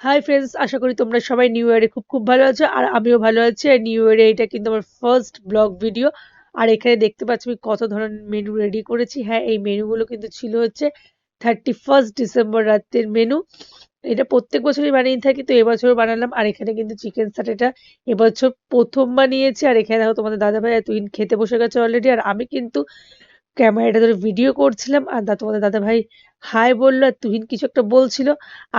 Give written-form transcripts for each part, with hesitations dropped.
Hi friends, আশা করি তোমরা সবাই নিউ ইয়ারে খুব ভালো আছো। আর আমিও ভালো আছি। আর নিউ ইয়ারে এটা কিন্তু আমার ফার্স্ট ব্লগ ভিডিও। আর এখানে দেখতে পাচ্ছি আমি কত ধরনের মেনু রেডি করেছি। হ্যাঁ, এই মেনুগুলো কিন্তু ছিল হচ্ছে 31 ডিসেম্বর রাতের মেনু। এটা প্রত্যেক বছরই বানিয়ে থাকি, তো এবছরও বানালাম। আর এখানে কিন্তু চিকেন স্যাটেটা এবছর প্রথম বানিয়েছি। আর এখানে দেখো তোমাদের দাদাভাই আর তুহিন খেতে বসে গেছে অলরেডি। আর আমি কিন্তু ক্যামেরাটা ধরে ভিডিও করছিলাম। আর তোমাদের দাদাভাই হাই বললো, আর তুহিন কিছু একটা বলছিল।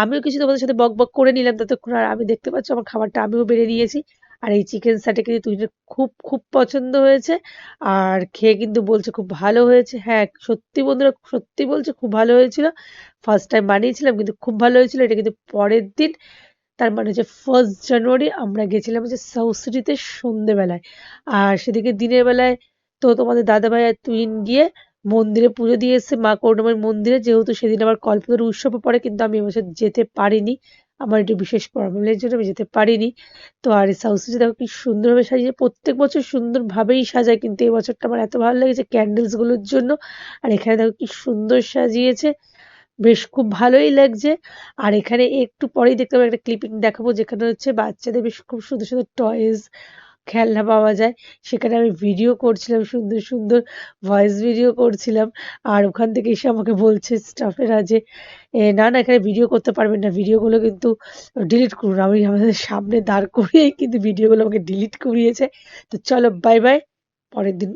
আমিও কিছু তোমাদের সাথে বকবক করে নিলাম ততক্ষণ। আর আমি দেখতে পাচ্ছি আমার খাবারটা আমিও বেড়ে নিয়েছি। আর এই চিকেন স্যাটে কিন্তু তুহিনের খুব পছন্দ হয়েছে। আর খেয়ে কিন্তু বলছে খুব ভালো হয়েছে। হ্যাঁ, সত্যি বন্ধুরা, সত্যি বলছে খুব ভালো হয়েছিল। ফার্স্ট টাইম বানিয়েছিলাম কিন্তু খুব ভালো হয়েছিল। এটা কিন্তু পরের দিন, তার মানে হচ্ছে 1 জানুয়ারি আমরা গেছিলাম হচ্ছে সাউথ সিটিতে সন্ধেবেলায়। আর সেদিকে দিনের বেলায় তো তোমাদের দাদাভাই আর তুহিন গিয়ে মন্দিরে পুজো দিয়ে এসেছে, মা করুণাময়ীর মন্দিরে। যেহেতু সেদিন আবার কল্পতরু উৎসবও পড়ে, কিন্তু আমি এবছর যেতে পারিনি। আমার একটু বিশেষ প্রবলেমের জন্য আমি যেতে পারিনি। তো আর সাউথ সিটি দেখো কি সুন্দরভাবে সাজিয়ে, প্রত্যেক বছর সুন্দরভাবেই সাজায়, কিন্তু এই বছরটা আমার এত ভালো লেগেছে ক্যান্ডেলস গুলোর জন্য। আর এখানে দেখো কি সুন্দর সাজিয়েছে, বেশ খুব ভালোই লাগছে। আর এখানে একটু পরেই দেখতে পাবো একটা ক্লিপিং দেখাবো, যেখানে হচ্ছে বাচ্চাদের বেশ খুব সুন্দর টয়েস খেলনা পাওয়া যায়। সেখানে আমি ভিডিও করছিলাম, সুন্দর ভয়েস ভিডিও করছিলাম। আর ওখান থেকে এসে আমাকে বলছে স্টাফেরা যে না না, এখানে ভিডিও করতে পারবেন না, ভিডিওগুলো কিন্তু ডিলিট করুন। আমি আমাদের সামনে দাঁড় করিয়েই কিন্তু ভিডিওগুলো আমাকে ডিলিট করিয়েছে। তো চলো বাই বাই, পরের দিন